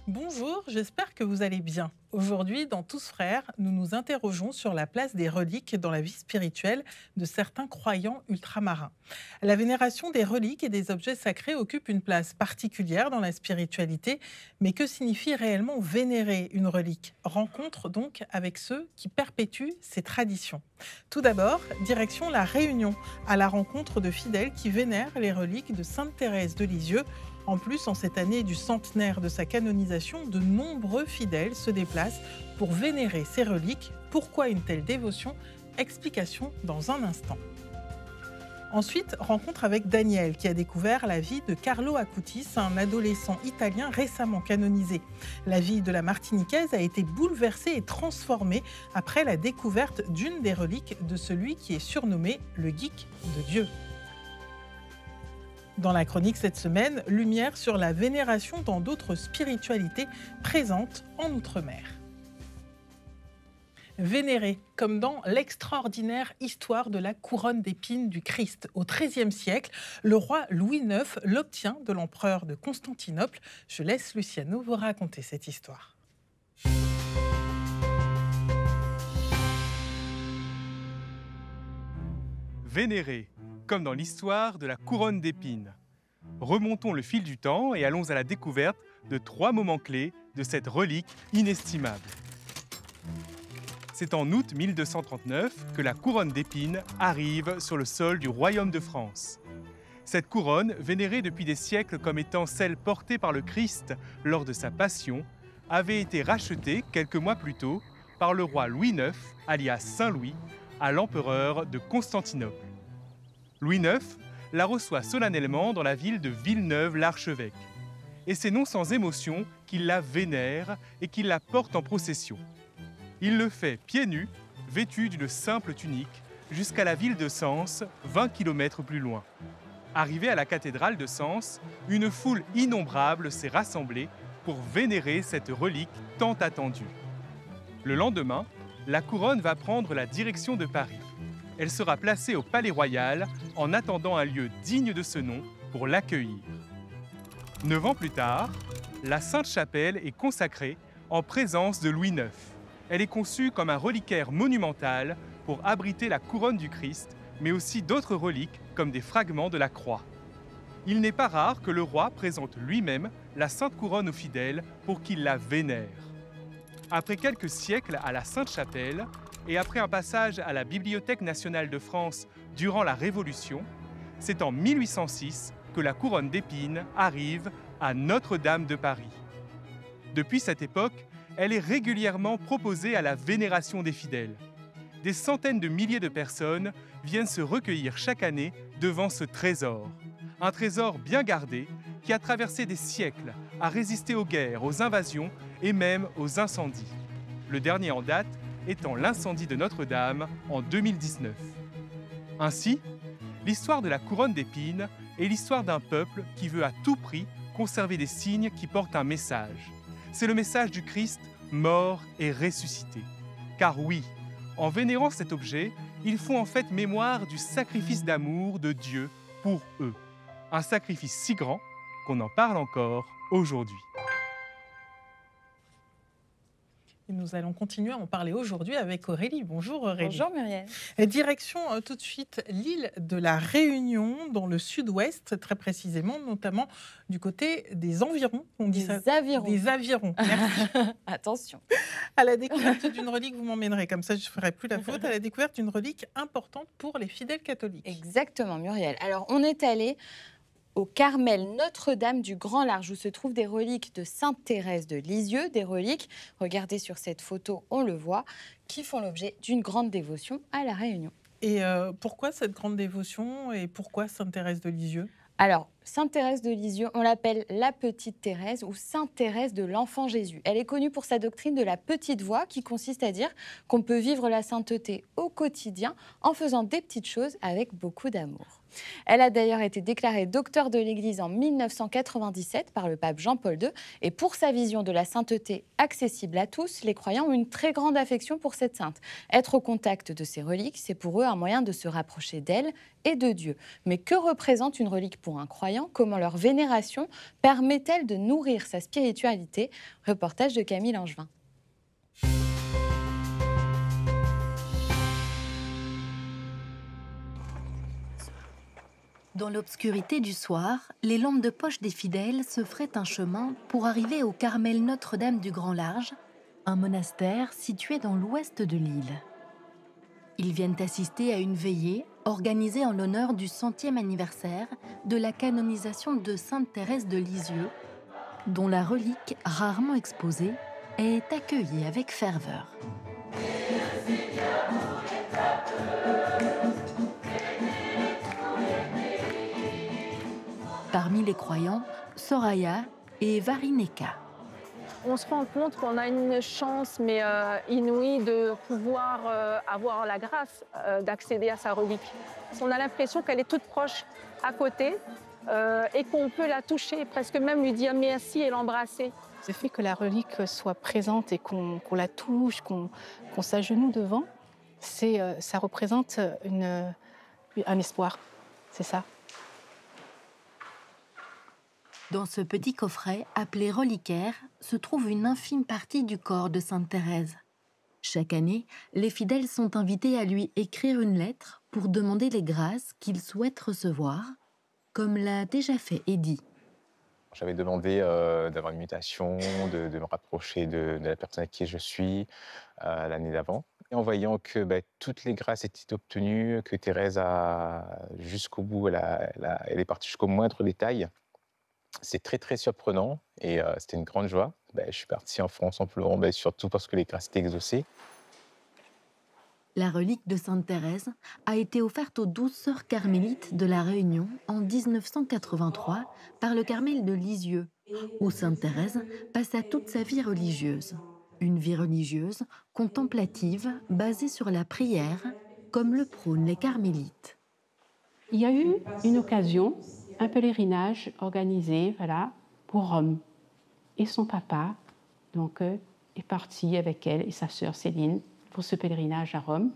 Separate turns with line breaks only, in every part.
Bonjour, j'espère que vous allez bien. Aujourd'hui, dans Tous Frères, nous nous interrogeons sur la place des reliques dans la vie spirituelle de certains croyants ultramarins. La vénération des reliques et des objets sacrés occupe une place particulière dans la spiritualité, mais que signifie réellement vénérer une relique? Rencontre donc avec ceux qui perpétuent ces traditions. Tout d'abord, direction la Réunion, à la rencontre de fidèles qui vénèrent les reliques de Sainte Thérèse de Lisieux. En plus, en cette année du centenaire de sa canonisation, de nombreux fidèles se déplacent pour vénérer ces reliques. Pourquoi une telle dévotion? Explication dans un instant. Ensuite, rencontre avec Daniel, qui a découvert la vie de Carlo Acutis, un adolescent italien récemment canonisé. La vie de la Martiniquaise a été bouleversée et transformée après la découverte d'une des reliques de celui qui est surnommé le geek de Dieu. Dans la chronique cette semaine, lumière sur la vénération dans d'autres spiritualités présentes en Outre-mer. Vénérer, comme dans l'extraordinaire histoire de la couronne d'épines du Christ. Au XIIIe siècle, le roi Louis IX l'obtient de l'empereur de Constantinople. Je laisse Luciano vous raconter cette histoire.
Vénérer, comme dans l'histoire de la couronne d'épines. Remontons le fil du temps et allons à la découverte de 3 moments clés de cette relique inestimable. C'est en août 1239 que la couronne d'épines arrive sur le sol du royaume de France. Cette couronne, vénérée depuis des siècles comme étant celle portée par le Christ lors de sa passion, avait été rachetée quelques mois plus tôt par le roi Louis IX, alias Saint Louis, à l'empereur de Constantinople. Louis IX la reçoit solennellement dans la ville de Villeneuve-l'Archevêque. Et c'est non sans émotion qu'il la vénère et qu'il la porte en procession. Il le fait pieds nus, vêtu d'une simple tunique, jusqu'à la ville de Sens, 20 km plus loin. Arrivé à la cathédrale de Sens, une foule innombrable s'est rassemblée pour vénérer cette relique tant attendue. Le lendemain, la couronne va prendre la direction de Paris. Elle sera placée au Palais Royal en attendant un lieu digne de ce nom pour l'accueillir. 9 ans plus tard, la Sainte-Chapelle est consacrée en présence de Louis IX. Elle est conçue comme un reliquaire monumental pour abriter la couronne du Christ, mais aussi d'autres reliques comme des fragments de la croix. Il n'est pas rare que le roi présente lui-même la Sainte Couronne aux fidèles pour qu'ils la vénèrent. Après quelques siècles à la Sainte-Chapelle, et après un passage à la Bibliothèque nationale de France durant la Révolution, c'est en 1806 que la couronne d'épines arrive à Notre-Dame de Paris. Depuis cette époque, elle est régulièrement proposée à la vénération des fidèles. Des centaines de milliers de personnes viennent se recueillir chaque année devant ce trésor. Un trésor bien gardé qui a traversé des siècles, a résisté aux guerres, aux invasions et même aux incendies. Le dernier en date étant l'incendie de Notre-Dame en 2019. Ainsi, l'histoire de la couronne d'épines est l'histoire d'un peuple qui veut à tout prix conserver des signes qui portent un message. C'est le message du Christ mort et ressuscité. Car oui, en vénérant cet objet, ils font en fait mémoire du sacrifice d'amour de Dieu pour eux. Un sacrifice si grand qu'on en parle encore aujourd'hui.
Et nous allons continuer à en parler aujourd'hui avec Aurélie. Bonjour Aurélie.
Bonjour Muriel.
Et direction tout de suite l'île de la Réunion, dans le sud-ouest, très précisément, notamment du côté des environs. On dit
Des
ça
avirons.
Des avirons, merci.
Attention.
À la découverte d'une relique, vous m'emmènerez, comme ça je ne ferai plus la faute, à la découverte d'une relique importante pour les fidèles catholiques.
Exactement Muriel. Alors on est allé au Carmel Notre-Dame du Grand Large, où se trouvent des reliques de Sainte Thérèse de Lisieux, des reliques, regardez sur cette photo, on le voit, qui font l'objet d'une grande dévotion à La Réunion.
Et pourquoi cette grande dévotion et pourquoi Sainte Thérèse de Lisieux?
Alors, Sainte Thérèse de Lisieux, on l'appelle la Petite Thérèse ou Sainte Thérèse de l'Enfant Jésus. Elle est connue pour sa doctrine de la petite voie, qui consiste à dire qu'on peut vivre la sainteté au quotidien en faisant des petites choses avec beaucoup d'amour. Elle a d'ailleurs été déclarée docteur de l'Église en 1997 par le pape Jean-Paul II. Et pour sa vision de la sainteté accessible à tous, les croyants ont une très grande affection pour cette sainte. Être au contact de ces reliques, c'est pour eux un moyen de se rapprocher d'elle et de Dieu. Mais que représente une relique pour un croyant? Comment leur vénération permet-elle de nourrir sa spiritualité? Reportage de Camille Langevin.
Dans l'obscurité du soir, les lampes de poche des fidèles se fraient un chemin pour arriver au Carmel Notre-Dame du Grand Large, un monastère situé dans l'ouest de l'île. Ils viennent assister à une veillée organisée en l'honneur du 100e anniversaire de la canonisation de Sainte Thérèse de Lisieux, dont la relique, rarement exposée, est accueillie avec ferveur. Parmi les croyants, Soraya et Varineka.
On se rend compte qu'on a une chance inouïe de pouvoir avoir la grâce d'accéder à sa relique. On a l'impression qu'elle est toute proche à côté et qu'on peut la toucher, presque même lui dire merci et l'embrasser.
Le fait que la relique soit présente et qu'on la touche, qu'on s'agenouille devant, ça représente un espoir, c'est ça.
Dans ce petit coffret, appelé reliquaire, se trouve une infime partie du corps de Sainte Thérèse. Chaque année, les fidèles sont invités à lui écrire une lettre pour demander les grâces qu'ils souhaitent recevoir, comme l'a déjà fait Eddy.
J'avais demandé d'avoir une mutation, de me rapprocher de la personne avec qui je suis l'année d'avant. Et en voyant que toutes les grâces étaient obtenues, que Thérèse a jusqu'au bout, elle est partie jusqu'au moindre détail, c'est très très surprenant et c'était une grande joie. Je suis parti en France en pleurant, surtout parce que les grâces étaient exaucées.
La relique de Sainte Thérèse a été offerte aux 12 sœurs carmélites de la Réunion en 1983 par le Carmel de Lisieux, où Sainte Thérèse passa toute sa vie religieuse. Une vie religieuse contemplative basée sur la prière, comme le prônent les carmélites.
Il y a eu une occasion, un pèlerinage organisé pour Rome. Et son papa est parti avec elle et sa sœur Céline pour ce pèlerinage à Rome.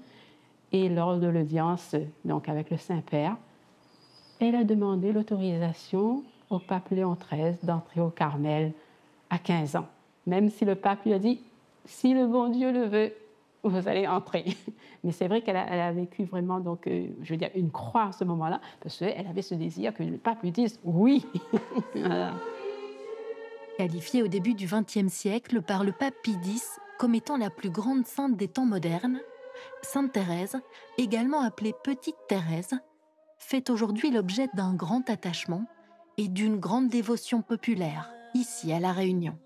Et lors de l'audience avec le Saint-Père, elle a demandé l'autorisation au pape Léon XIII d'entrer au Carmel à 15 ans. Même si le pape lui a dit « si le bon Dieu le veut, vous allez entrer ». Mais c'est vrai qu'elle a vécu vraiment une croix à ce moment-là, parce qu'elle avait ce désir que le pape lui dise « oui ».
Qualifiée au début du XXe siècle par le pape Pie X comme étant la plus grande sainte des temps modernes, Sainte Thérèse, également appelée Petite Thérèse, fait aujourd'hui l'objet d'un grand attachement et d'une grande dévotion populaire, ici à La Réunion.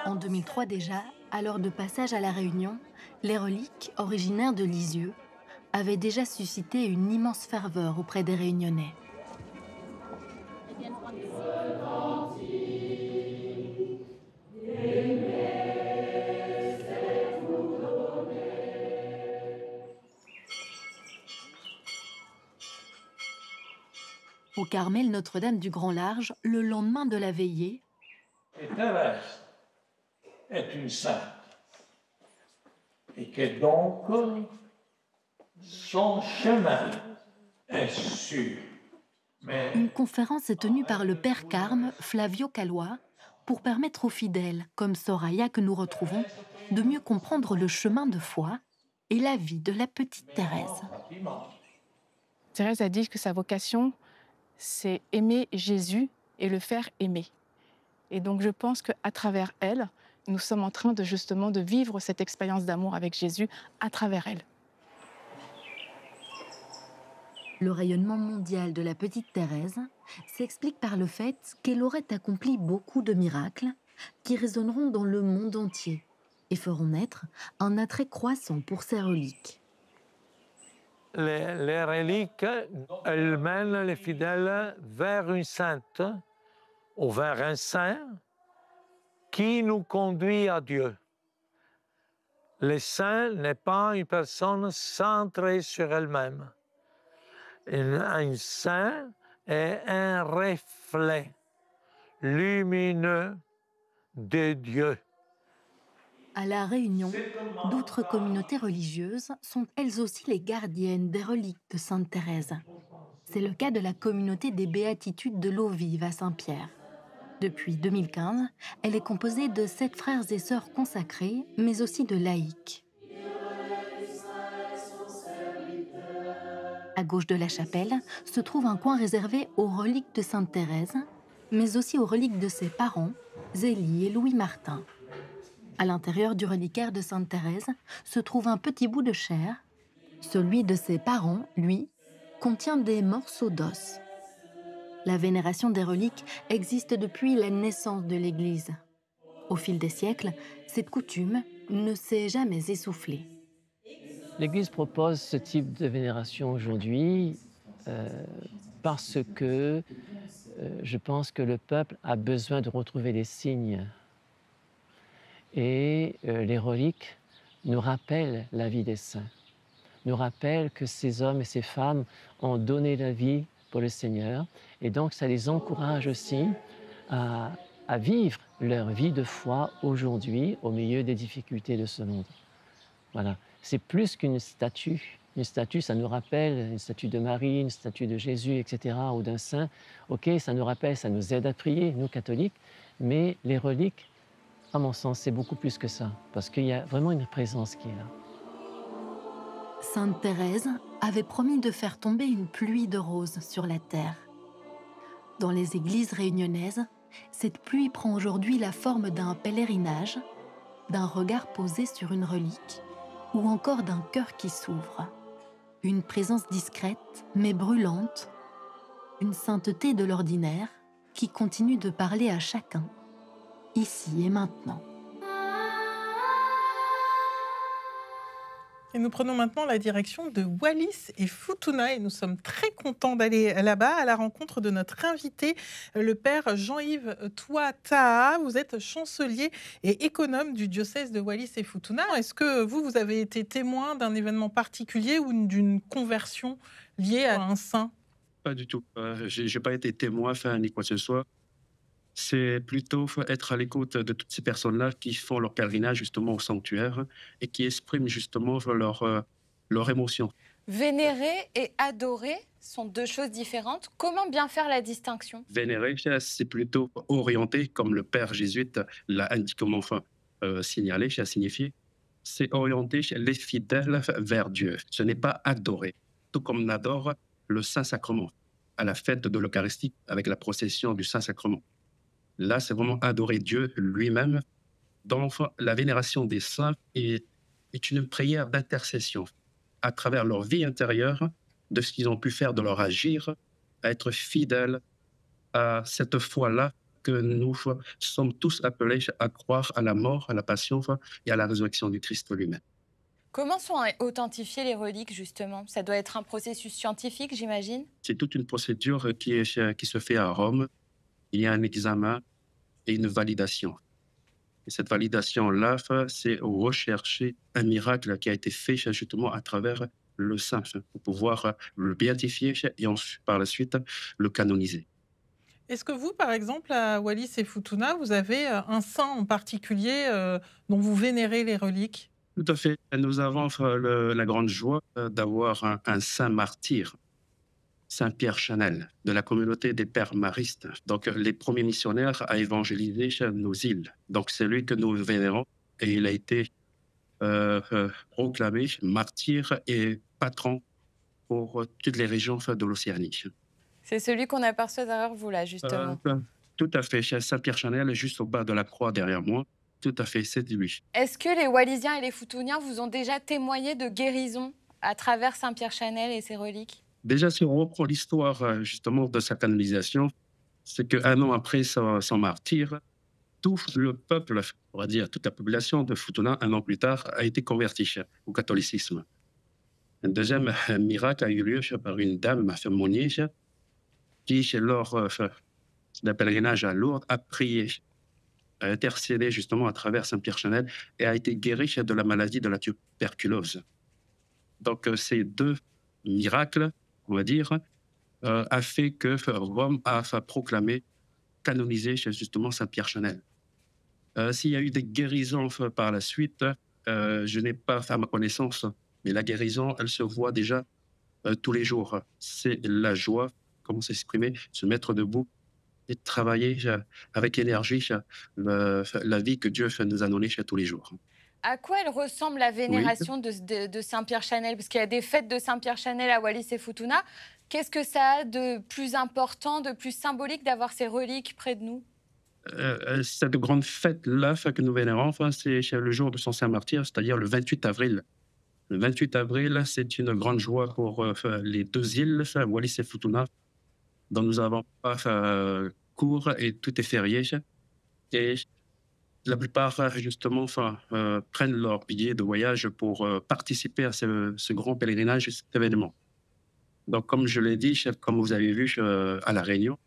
En 2003 déjà, à l'heure de passage à La Réunion, les reliques, originaires de Lisieux, avaient déjà suscité une immense ferveur auprès des Réunionnais. Au Carmel Notre-Dame du Grand Large, le lendemain de la veillée,
et Thérèse est une sainte et que donc son chemin est sûr. Mais
une conférence est tenue par le père Carme, Flavio Calois, pour permettre aux fidèles, comme Soraya que nous retrouvons, de mieux comprendre le chemin de foi et la vie de la petite Thérèse.
Thérèse a dit que sa vocation, c'est aimer Jésus et le faire aimer. Et donc je pense qu'à travers elle, nous sommes en train de vivre cette expérience d'amour avec Jésus à travers elle.
Le rayonnement mondial de la petite Thérèse s'explique par le fait qu'elle aurait accompli beaucoup de miracles qui résonneront dans le monde entier et feront naître un attrait croissant pour ces reliques.
les reliques, elles mènent les fidèles vers une sainte ou vers un saint qui nous conduit à Dieu. Le saint n'est pas une personne centrée sur elle-même. Un saint est un reflet lumineux de Dieu.
À La Réunion, d'autres communautés religieuses sont elles aussi les gardiennes des reliques de Sainte Thérèse. C'est le cas de la communauté des Béatitudes de l'eau vive à Saint-Pierre. Depuis 2015, elle est composée de 7 frères et sœurs consacrés, mais aussi de laïcs. À gauche de la chapelle se trouve un coin réservé aux reliques de Sainte Thérèse, mais aussi aux reliques de ses parents, Zélie et Louis Martin. À l'intérieur du reliquaire de Sainte Thérèse se trouve un petit bout de chair. Celui de ses parents, lui, contient des morceaux d'os. La vénération des reliques existe depuis la naissance de l'Église. Au fil des siècles, cette coutume ne s'est jamais essoufflée.
L'Église propose ce type de vénération aujourd'hui parce que je pense que le peuple a besoin de retrouver des signes. Et les reliques nous rappellent la vie des saints, nous rappellent que ces hommes et ces femmes ont donné la vie pour le Seigneur. Et donc, ça les encourage aussi à vivre leur vie de foi aujourd'hui au milieu des difficultés de ce monde. Voilà. C'est plus qu'une statue. Une statue, ça nous rappelle une statue de Marie, une statue de Jésus, etc., ou d'un saint. OK, ça nous rappelle, ça nous aide à prier, nous catholiques, mais les reliques, à mon sens, c'est beaucoup plus que ça, parce qu'il y a vraiment une présence qui est là.
Sainte Thérèse avait promis de faire tomber une pluie de roses sur la terre. Dans les églises réunionnaises, cette pluie prend aujourd'hui la forme d'un pèlerinage, d'un regard posé sur une relique ou encore d'un cœur qui s'ouvre. Une présence discrète mais brûlante, une sainteté de l'ordinaire qui continue de parler à chacun, ici et maintenant.
Et nous prenons maintenant la direction de Wallis et Futuna et nous sommes très contents d'aller là-bas à la rencontre de notre invité, le père Jean-Yves Touataha. Vous êtes chancelier et économe du diocèse de Wallis et Futuna. Est-ce que vous avez été témoin d'un événement particulier ou d'une conversion liée à un saint?
Pas du tout. Je n'ai pas été témoin, ni quoi que ce soit. C'est plutôt être à l'écoute de toutes ces personnes-là qui font leur pèlerinage justement au sanctuaire et qui expriment justement leur émotion.
Vénérer et adorer sont deux choses différentes. Comment bien faire la distinction?
Vénérer, c'est plutôt orienté, comme le père jésuite l'a indiquement signalé, a signifié, c'est orienter les fidèles vers Dieu. Ce n'est pas adorer, tout comme on adore le Saint-Sacrement à la fête de l'Eucharistie avec la procession du Saint-Sacrement. Là, c'est vraiment adorer Dieu lui-même. Donc, la vénération des saints est une prière d'intercession à travers leur vie intérieure, de ce qu'ils ont pu faire de leur agir, à être fidèles à cette foi-là que nous sommes tous appelés à croire à la mort, à la passion et à la résurrection du Christ lui-même.
Comment sont authentifiées les reliques, justement? Ça doit être un processus scientifique, j'imagine?
C'est toute une procédure qui se fait à Rome. Il y a un examen et une validation. Et cette validation-là, c'est rechercher un miracle qui a été fait justement à travers le saint, pour pouvoir le béatifier et ensuite, par la suite, le canoniser.
Est-ce que vous, par exemple, à Wallis et Futuna, vous avez un saint en particulier dont vous vénérez les reliques?
Tout à fait. Nous avons la grande joie d'avoir un saint martyr, Saint Pierre Chanel, de la communauté des Pères Maristes. Donc, les premiers missionnaires à évangéliser nos îles. Donc, c'est lui que nous vénérons et il a été proclamé martyr et patron pour toutes les régions de l'Océanie.
C'est celui qu'on aperçoit derrière vous, là, justement.
Tout à fait. Saint Pierre Chanel, juste au bas de la croix derrière moi. Tout à fait, c'est lui.
Est-ce que les Wallisiens et les Futuniens vous ont déjà témoigné de guérison à travers Saint Pierre Chanel et ses reliques?
Déjà, si on reprend l'histoire justement de sa canonisation, c'est qu'un an après son martyre, tout le peuple, on va dire toute la population de Futuna, un an plus tard, a été convertie au catholicisme. Un deuxième miracle a eu lieu par une dame Monnier qui, lors d'un pèlerinage à Lourdes, a prié a intercédé justement à travers Saint-Pierre Chanel et a été guéri de la maladie de la tuberculose. Donc ces deux miracles, on va dire, a fait que Rome a proclamé, canonisé justement Saint-Pierre Chanel. S'il y a eu des guérisons par la suite, je n'ai pas à ma connaissance, mais la guérison, elle se voit déjà tous les jours. C'est la joie, comment s'exprimer, se mettre debout et travailler avec énergie la vie que Dieu nous a donnée tous les jours.
À quoi elle ressemble la vénération de Saint-Pierre Chanel? Parce qu'il y a des fêtes de Saint-Pierre Chanel à Wallis et Futuna. Qu'est-ce que ça a de plus important, de plus symbolique d'avoir ces reliques près de nous?
Cette grande fête-là que nous vénérons, c'est le jour de son Saint-Martyr, c'est-à-dire le 28 avril. Le 28 avril, c'est une grande joie pour les deux îles, Wallis et Futuna, dont nous avons pas cours et tout est férié. Et la plupart, justement, prennent leur billet de voyage pour participer à ce grand pèlerinage, cet événement. Donc, comme je l'ai dit, comme vous avez vu à La Réunion,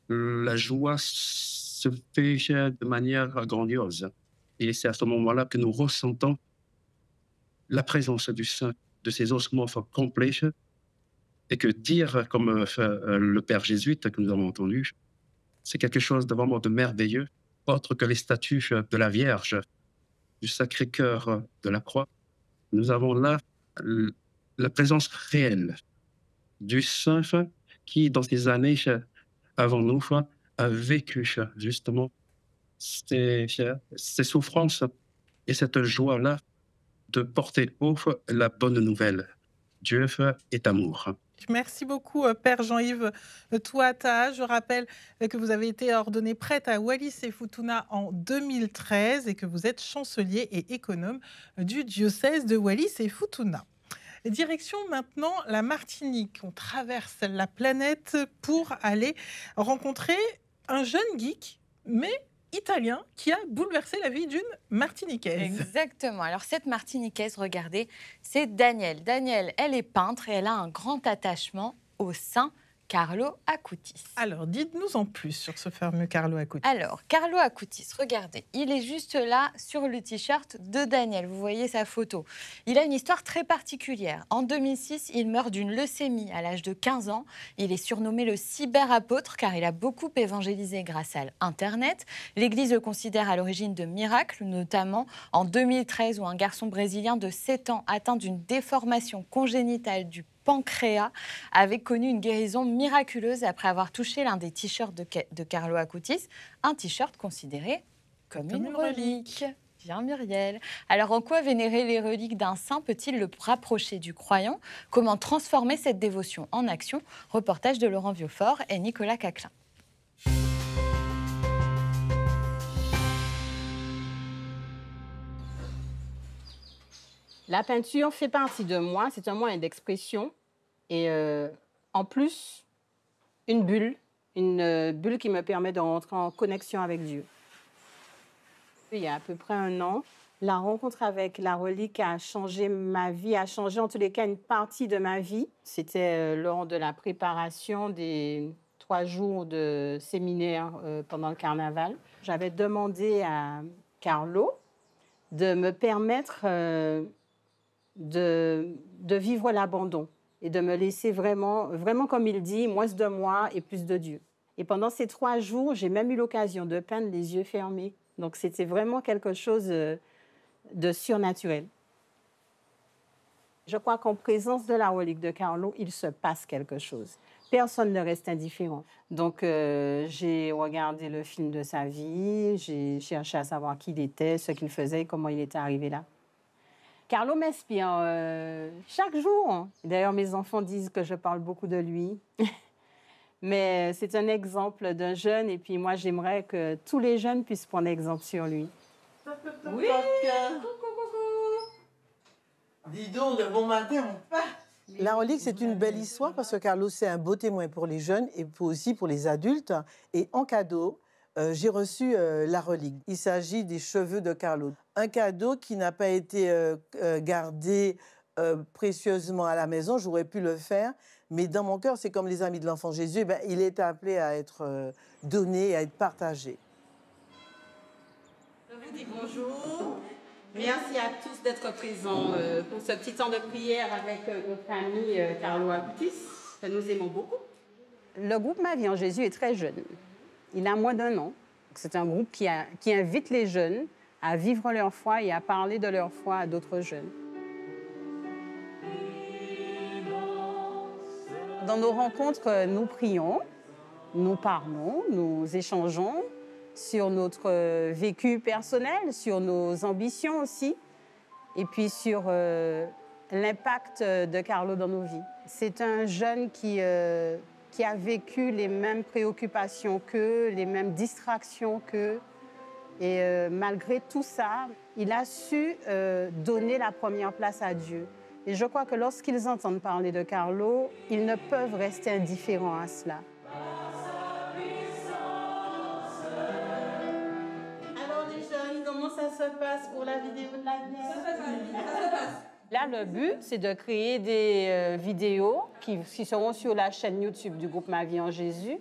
la joie se fait de manière grandiose. Et c'est à ce moment-là que nous ressentons la présence du Saint, de ces ossements complets, et que dire, comme le Père jésuite que nous avons entendu, c'est quelque chose de vraiment de merveilleux, autre que les statues de la Vierge, du Sacré-Cœur de la Croix. Nous avons là la présence réelle du Saint qui, dans ces années avant nous, a vécu justement ces souffrances et cette joie-là de porter haut la bonne nouvelle. Dieu est amour.
Merci beaucoup, Père Jean-Yves Touata. Je rappelle que vous avez été ordonné prêtre à Wallis et Futuna en 2013 et que vous êtes chancelier et économe du diocèse de Wallis et Futuna. Direction maintenant la Martinique. On traverse la planète pour aller rencontrer un jeune geek, mais italien, qui a bouleversé la vie d'une Martiniquaise.
Exactement. Alors cette Martiniquaise, regardez, c'est Danielle. Danielle, elle est peintre et elle a un grand attachement au saint Carlo Acutis.
Alors, dites-nous en plus sur ce fameux Carlo Acutis.
Alors, Carlo Acutis, regardez, il est juste là sur le t-shirt de Daniel. Vous voyez sa photo. Il a une histoire très particulière. En 2006, il meurt d'une leucémie à l'âge de 15 ans. Il est surnommé le cyberapôtre car il a beaucoup évangélisé grâce à Internet. L'Église le considère à l'origine de miracles, notamment en 2013 où un garçon brésilien de 7 ans atteint d'une déformation congénitale du pancréas avait connu une guérison miraculeuse après avoir touché l'un des t-shirts de Carlo Acutis, un t-shirt considéré comme une relique. Bien Muriel. Alors en quoi vénérer les reliques d'un saint peut-il le rapprocher du croyant? Comment transformer cette dévotion en action? Reportage de Laurent Viaufort et Nicolas Caclin.
La peinture fait partie de moi, c'est un moyen d'expression. Et en plus, une bulle qui me permet de rentrer en connexion avec Dieu. Il y a à peu près 1 an, la rencontre avec la relique a changé ma vie, a changé en tous les cas une partie de ma vie. C'était lors de la préparation des 3 jours de séminaire pendant le carnaval. J'avais demandé à Carlo de me permettre de vivre l'abandon et de me laisser vraiment comme il dit, moins de moi et plus de Dieu. Et pendant ces 3 jours, j'ai même eu l'occasion de peindre les yeux fermés. Donc c'était vraiment quelque chose de surnaturel. Je crois qu'en présence de la relique de Carlo, il se passe quelque chose. Personne ne reste indifférent. Donc j'ai regardé le film de sa vie, j'ai cherché à savoir qui il était, ce qu'il faisait, comment il était arrivé là. Carlo m'inspire chaque jour. D'ailleurs, mes enfants disent que je parle beaucoup de lui. Mais c'est un exemple d'un jeune et puis moi, j'aimerais que tous les jeunes puissent prendre exemple sur lui.
Oui, coucou. Dis donc, le bon matin, on part. La relique, c'est une belle histoire parce que Carlo, c'est un beau témoin pour les jeunes et aussi pour les adultes. Et en cadeau, j'ai reçu la relique. Il s'agit des cheveux de Carlo. Un cadeau qui n'a pas été gardé précieusement à la maison. J'aurais pu le faire. Mais dans mon cœur, c'est comme les amis de l'enfant Jésus. Il est appelé à être donné, à être partagé.
Je vous dis bonjour. Merci à tous d'être présents pour ce petit temps de prière avec notre ami Carlo Acutis, que nous aimons beaucoup. Le groupe Ma Vie en Jésus est très jeune. Il a moins d'1 an. C'est un groupe qui invite les jeunes à vivre leur foi et à parler de leur foi à d'autres jeunes. Dans nos rencontres, nous prions, nous parlons, nous échangeons sur notre vécu personnel, sur nos ambitions aussi, et puis sur l'impact de Carlo dans nos vies. C'est un jeune qui a vécu les mêmes préoccupations qu'eux, les mêmes distractions qu'eux. Et malgré tout ça, il a su donner la première place à Dieu. Et je crois que lorsqu'ils entendent parler de Carlo, ils ne peuvent rester indifférents à cela. Alors les jeunes, comment ça se passe pour la vidéo de l'avenir? Ça se passe. Là, le but, c'est de créer des vidéos qui seront sur la chaîne YouTube du groupe Ma Vie en Jésus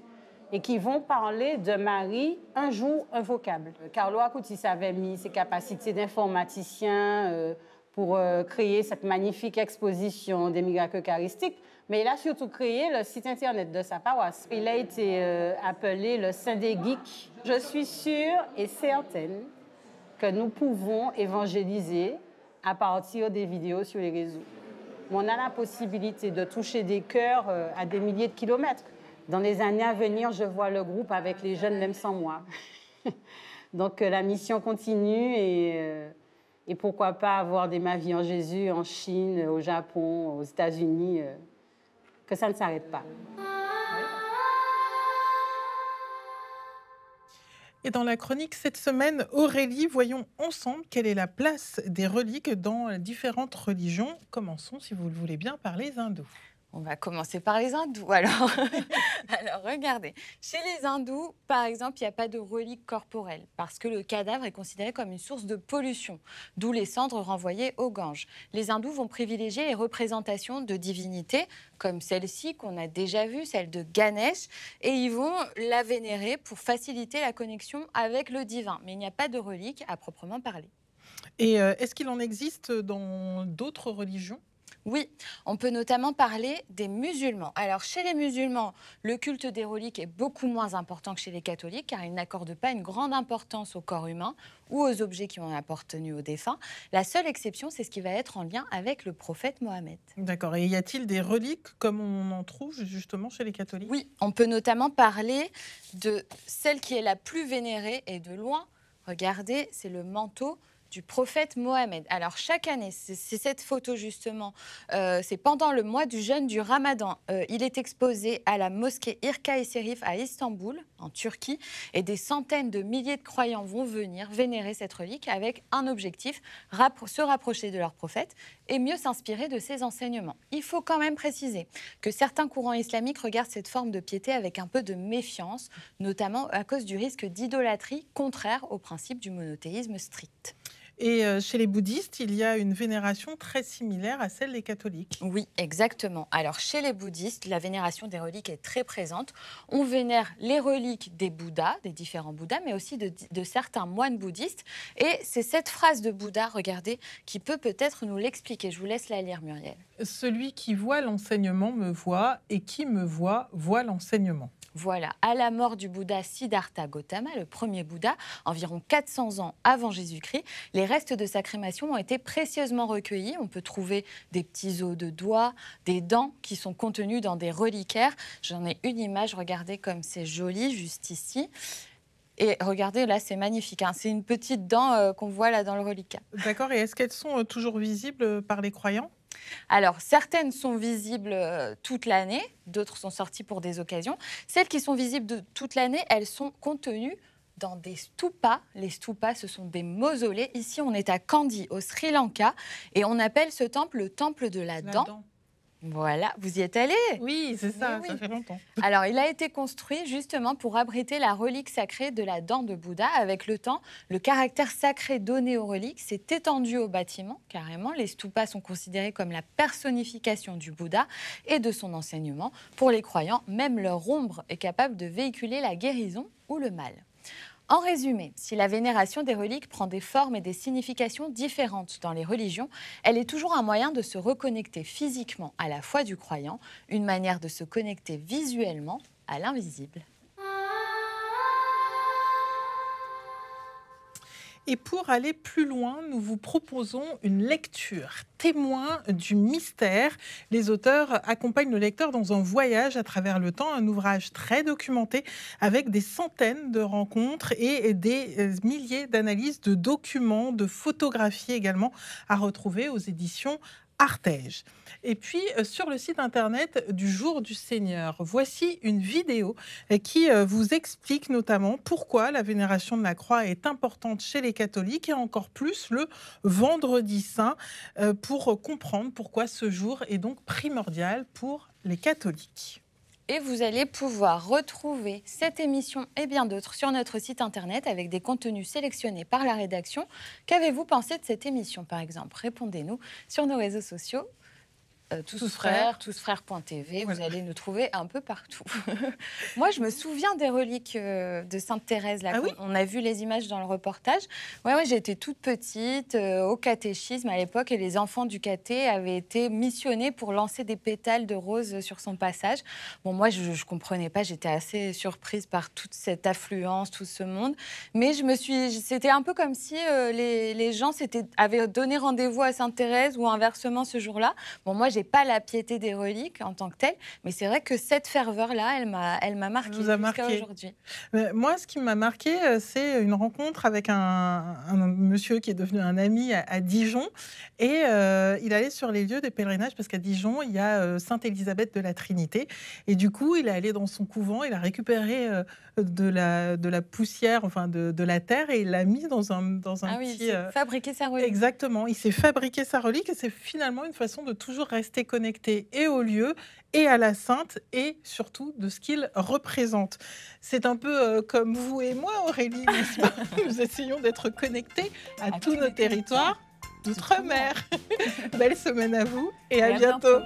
et qui vont parler de Marie, un jour, un vocable. Carlo Acutis avait mis ses capacités d'informaticien pour créer cette magnifique exposition des miracles eucharistiques, mais il a surtout créé le site Internet de sa paroisse. Il a été appelé le Saint des Geeks. Je suis sûre et certaine que nous pouvons évangéliser à partir des vidéos sur les réseaux. On a la possibilité de toucher des cœurs à des milliers de kilomètres. Dans les années à venir, je vois le groupe avec les jeunes, même sans moi. Donc la mission continue et pourquoi pas avoir des Ma Vie en Jésus en Chine, au Japon, aux États-Unis, que ça ne s'arrête pas.
Et dans la chronique cette semaine, Aurélie, voyons ensemble quelle est la place des reliques dans les différentes religions. Commençons, si vous le voulez bien, par les hindous.
On va commencer par les hindous, alors. Alors, regardez. Chez les hindous, par exemple, il n'y a pas de reliques corporelles parce que le cadavre est considéré comme une source de pollution, d'où les cendres renvoyées au Gange. Les hindous vont privilégier les représentations de divinités, comme celle-ci qu'on a déjà vue, celle de Ganesh, et ils vont la vénérer pour faciliter la connexion avec le divin. Mais il n'y a pas de reliques à proprement parler.
Et est-ce qu'il en existe dans d'autres religions ?
Oui, on peut notamment parler des musulmans. Alors, chez les musulmans, le culte des reliques est beaucoup moins important que chez les catholiques, car ils n'accordent pas une grande importance au corps humain ou aux objets qui ont appartenu aux défunts. La seule exception, c'est ce qui va être en lien avec le prophète Mohammed.
D'accord. Et y a-t-il des reliques comme on en trouve justement chez les catholiques ?
Oui, on peut notamment parler de celle qui est la plus vénérée et de loin. Regardez, c'est le manteau du prophète Mohammed. Alors chaque année, c'est cette photo justement, c'est pendant le mois du jeûne du Ramadan. Il est exposé à la mosquée İlkay Şerif à Istanbul, en Turquie, et des centaines de milliers de croyants vont venir vénérer cette relique avec un objectif, se rapprocher de leur prophète et mieux s'inspirer de ses enseignements. Il faut quand même préciser que certains courants islamiques regardent cette forme de piété avec un peu de méfiance, notamment à cause du risque d'idolâtrie contraire au principe du monothéisme strict.
Et chez les bouddhistes, il y a une vénération très similaire à celle des catholiques.
Oui, exactement. Alors, chez les bouddhistes, la vénération des reliques est très présente. On vénère les reliques des Bouddhas, des différents Bouddhas, mais aussi de certains moines bouddhistes. Et c'est cette phrase de Bouddha, regardez, qui peut peut-être nous l'expliquer. Je vous laisse la lire, Muriel.
Celui qui voit l'enseignement me voit, et qui me voit, voit l'enseignement.
Voilà, à la mort du Bouddha Siddhartha Gautama, le premier Bouddha, environ 400 ans avant Jésus-Christ, les restes de sa crémation ont été précieusement recueillis. On peut trouver des petits os de doigts, des dents qui sont contenus dans des reliquaires. J'en ai une image, regardez comme c'est joli, juste ici. Et regardez, là, c'est magnifique. Hein. C'est une petite dent qu'on voit là dans le reliquat.
D'accord, et est-ce qu'elles sont toujours visibles par les croyants ?
Alors, certaines sont visibles toute l'année, d'autres sont sorties pour des occasions. Celles qui sont visibles toute l'année, elles sont contenues dans des stupas. Les stupas, ce sont des mausolées. Ici, on est à Kandy, au Sri Lanka, et on appelle ce temple le temple de la dent. Voilà, vous y êtes allé?
Oui, c'est ça, ça fait longtemps.
Alors, il a été construit justement pour abriter la relique sacrée de la dent de Bouddha. Avec le temps, le caractère sacré donné aux reliques s'est étendu au bâtiment, carrément. Les stupas sont considérés comme la personnification du Bouddha et de son enseignement. Pour les croyants, même leur ombre est capable de véhiculer la guérison ou le mal. En résumé, si la vénération des reliques prend des formes et des significations différentes dans les religions, elle est toujours un moyen de se reconnecter physiquement à la foi du croyant, une manière de se connecter visuellement à l'invisible.
Et pour aller plus loin, nous vous proposons une lecture témoin du mystère. Les auteurs accompagnent le lecteur dans un voyage à travers le temps, un ouvrage très documenté avec des centaines de rencontres et des milliers d'analyses de documents, de photographies également à retrouver aux éditions Artege. Et puis, sur le site internet du Jour du Seigneur, voici une vidéo qui vous explique notamment pourquoi la vénération de la croix est importante chez les catholiques et encore plus le vendredi saint pour comprendre pourquoi ce jour est donc primordial pour les catholiques.
Et vous allez pouvoir retrouver cette émission et bien d'autres sur notre site internet avec des contenus sélectionnés par la rédaction. Qu'avez-vous pensé de cette émission, par exemple? Répondez-nous sur nos réseaux sociaux. Tous frères, tousfrères.tv, vous allez nous trouver un peu partout. Moi, je me souviens des reliques de Sainte Thérèse. Là, on a vu les images dans le reportage. Ouais, j'étais toute petite au catéchisme à l'époque et les enfants du caté avaient été missionnés pour lancer des pétales de rose sur son passage. Bon, moi, je ne comprenais pas. J'étais assez surprise par toute cette affluence, tout ce monde. Mais c'était un peu comme si les gens avaient donné rendez-vous à Sainte Thérèse ou inversement ce jour-là. Bon, moi, j'ai pas la piété des reliques en tant que telle, mais c'est vrai que cette ferveur-là, elle m'a marquée jusqu'à aujourd'hui.
Moi, ce qui m'a marqué, c'est une rencontre avec un monsieur qui est devenu un ami à Dijon. Et il allait sur les lieux des pèlerinages, parce qu'à Dijon, il y a Sainte-Élisabeth de la Trinité. Et du coup, il est allé dans son couvent, il a récupéré de la poussière, enfin de la terre, et il l'a mis dans un petit...
Il s'est fabriqué sa relique.
Exactement, il s'est fabriqué sa relique, et c'est finalement une façon de toujours rester connecté et au lieu et à la sainte et surtout de ce qu'il représente. C'est un peu comme vous et moi, Aurélie, n'est-ce pas? Nous essayons d'être connectés à tous nos territoires d'outre-mer. Belle semaine à vous et à bientôt.